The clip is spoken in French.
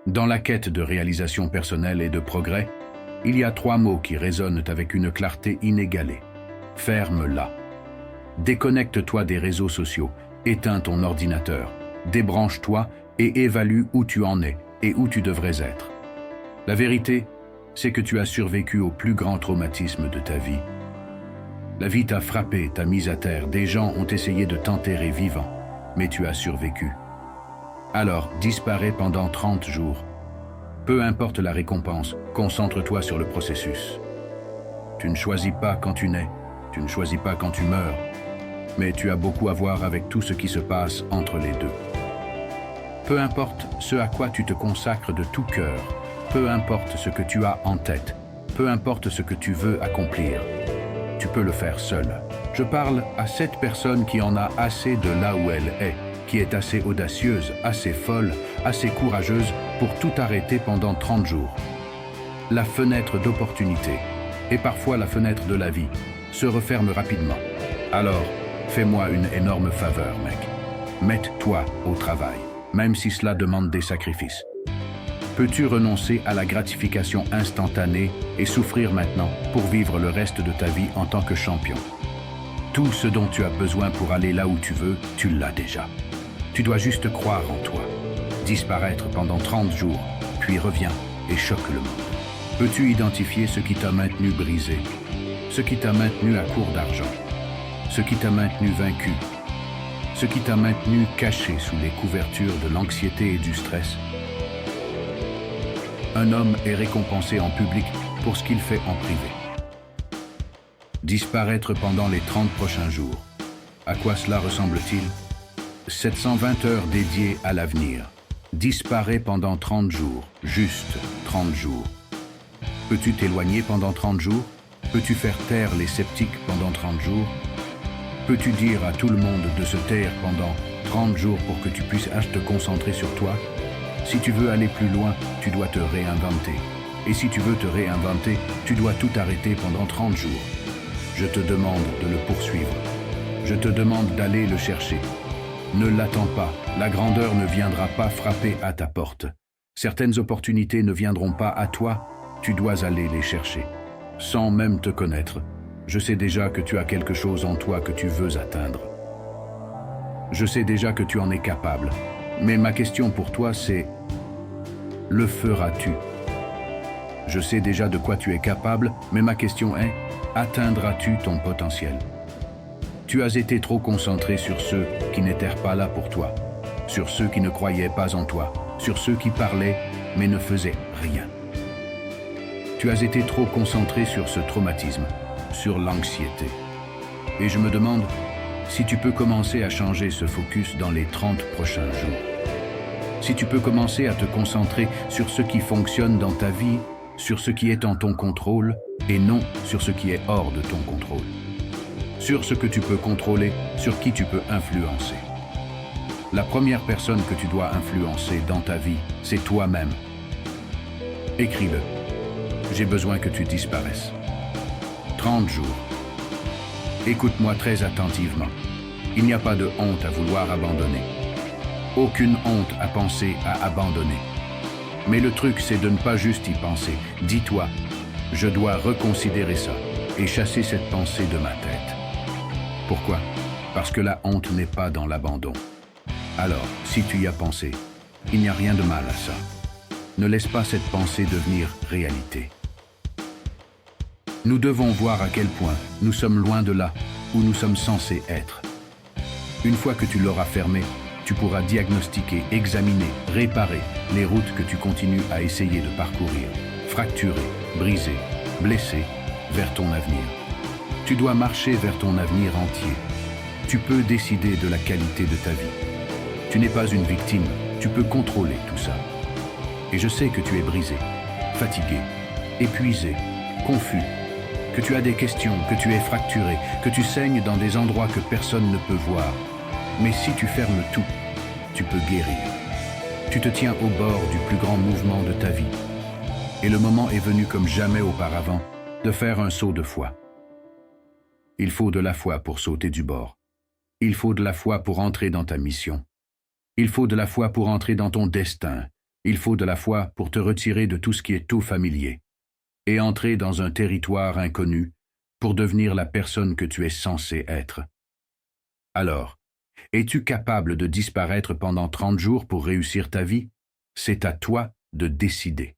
Dans la quête de réalisation personnelle et de progrès, il y a 3 mots qui résonnent avec une clarté inégalée. Ferme-la. Déconnecte-toi des réseaux sociaux, éteins ton ordinateur, débranche-toi et évalue où tu en es et où tu devrais être. La vérité, c'est que tu as survécu au plus grand traumatisme de ta vie. La vie t'a frappé, t'a mis à terre, des gens ont essayé de t'enterrer vivant, mais tu as survécu. Alors, disparais pendant 30 jours. Peu importe la récompense, concentre-toi sur le processus. Tu ne choisis pas quand tu nais, tu ne choisis pas quand tu meurs, mais tu as beaucoup à voir avec tout ce qui se passe entre les deux. Peu importe ce à quoi tu te consacres de tout cœur, peu importe ce que tu as en tête, peu importe ce que tu veux accomplir, tu peux le faire seul. Je parle à cette personne qui en a assez de là où elle est, qui est assez audacieuse, assez folle, assez courageuse pour tout arrêter pendant 30 jours. La fenêtre d'opportunité, et parfois la fenêtre de la vie, se referme rapidement. Alors, fais-moi une énorme faveur, mec. Mets-toi au travail, même si cela demande des sacrifices. Peux-tu renoncer à la gratification instantanée et souffrir maintenant pour vivre le reste de ta vie en tant que champion? Tout ce dont tu as besoin pour aller là où tu veux, tu l'as déjà. Tu dois juste croire en toi. Disparaître pendant 30 jours, puis reviens et choque le monde. Peux-tu identifier ce qui t'a maintenu brisé, ce qui t'a maintenu à court d'argent, ce qui t'a maintenu vaincu, ce qui t'a maintenu caché sous les couvertures de l'anxiété et du stress? Un homme est récompensé en public pour ce qu'il fait en privé. Disparaître pendant les 30 prochains jours. À quoi cela ressemble-t-il? 720 heures dédiées à l'avenir. Disparaît pendant 30 jours, juste 30 jours. Peux-tu t'éloigner pendant 30 jours? Peux-tu faire taire les sceptiques pendant 30 jours? Peux-tu dire à tout le monde de se taire pendant 30 jours pour que tu puisses te concentrer sur toi? Si tu veux aller plus loin, tu dois te réinventer. Et si tu veux te réinventer, tu dois tout arrêter pendant 30 jours. Je te demande de le poursuivre. Je te demande d'aller le chercher. Ne l'attends pas, la grandeur ne viendra pas frapper à ta porte. Certaines opportunités ne viendront pas à toi, tu dois aller les chercher. Sans même te connaître, je sais déjà que tu as quelque chose en toi que tu veux atteindre. Je sais déjà que tu en es capable, mais ma question pour toi c'est: le feras-tu? Je sais déjà de quoi tu es capable, mais ma question est: atteindras-tu ton potentiel? Tu as été trop concentré sur ceux qui n'étaient pas là pour toi, sur ceux qui ne croyaient pas en toi, sur ceux qui parlaient mais ne faisaient rien. Tu as été trop concentré sur ce traumatisme, sur l'anxiété. Et je me demande si tu peux commencer à changer ce focus dans les 30 prochains jours. Si tu peux commencer à te concentrer sur ce qui fonctionne dans ta vie, sur ce qui est en ton contrôle, et non sur ce qui est hors de ton contrôle. Sur ce que tu peux contrôler, sur qui tu peux influencer. La première personne que tu dois influencer dans ta vie, c'est toi-même. Écris-le. J'ai besoin que tu disparaisses. 30 jours. Écoute-moi très attentivement. Il n'y a pas de honte à vouloir abandonner. Aucune honte à penser à abandonner. Mais le truc, c'est de ne pas juste y penser. Dis-toi, je dois reconsidérer ça et chasser cette pensée de ma tête. Pourquoi? Parce que la honte n'est pas dans l'abandon. Alors, si tu y as pensé, il n'y a rien de mal à ça. Ne laisse pas cette pensée devenir réalité. Nous devons voir à quel point nous sommes loin de là où nous sommes censés être. Une fois que tu l'auras fermé, tu pourras diagnostiquer, examiner, réparer les routes que tu continues à essayer de parcourir, fracturer, briser, blesser, vers ton avenir. Tu dois marcher vers ton avenir entier. Tu peux décider de la qualité de ta vie. Tu n'es pas une victime, tu peux contrôler tout ça. Et je sais que tu es brisé, fatigué, épuisé, confus, que tu as des questions, que tu es fracturé, que tu saignes dans des endroits que personne ne peut voir. Mais si tu fermes tout, tu peux guérir. Tu te tiens au bord du plus grand mouvement de ta vie. Et le moment est venu comme jamais auparavant de faire un saut de foi. Il faut de la foi pour sauter du bord. Il faut de la foi pour entrer dans ta mission. Il faut de la foi pour entrer dans ton destin. Il faut de la foi pour te retirer de tout ce qui est tout familier et entrer dans un territoire inconnu pour devenir la personne que tu es censé être. Alors, es-tu capable de disparaître pendant 30 jours pour réussir ta vie? C'est à toi de décider.